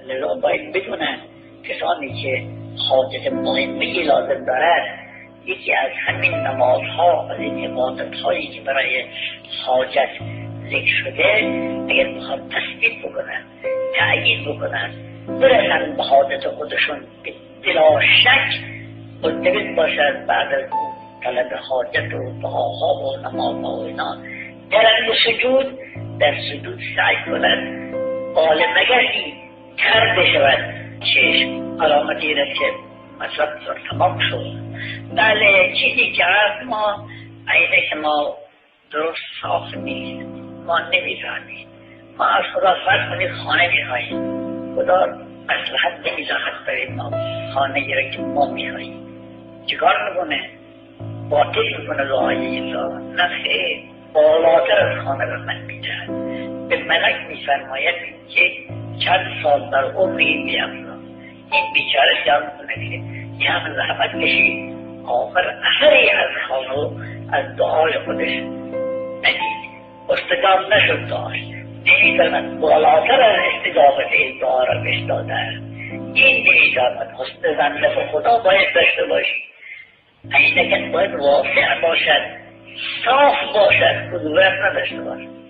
لذا باید بدونن کسانی که حاجت مهمی لازم دارد، یکی از همین نمازها، از این عبادتهایی که برای حاجت ذکر شده، اگر میخواد تثبیت بکنن، تأیید بکنن، برسن به حاجت خودشون که بلا شک ملتفت باشد بعد از طلب حاجت و دعاها و نمازها و اینا، برن به سجود، در سجود سعی کنند قال مگسی تر بشود چشم، علامتی را که مطلب تمام شد. بله، چیزی که از ما عینه که ما درست صاف نیست، ما نمی‌فهمیم. ما از خدا فرض کنید خانه می‌خواهیم، خدا مصلحت نمی‌دهد برای ما خانه را که ما می‌خواهیم. چیکار می‌کنه؟ باطل می‌کنه دعای عیسی، نفع بالاتر از خانه را من می‌دهد. به ملک می‌فرماید که چند سال در عمری بیفزا. این بیچاره خیال می‌کنه که یه همه زحمت کشید، آخر اثری از خانه از دعای خودش ندید، استجاب نشد داشت. نمی‌فرمد بالاتر از استجابت این دعا را بهش دادن. این نمی‌فرمد حسن ظن به خدا باید داشته باشی، عینکت باید واسع باشد، صاف باشد، کدورت نداشته باشد.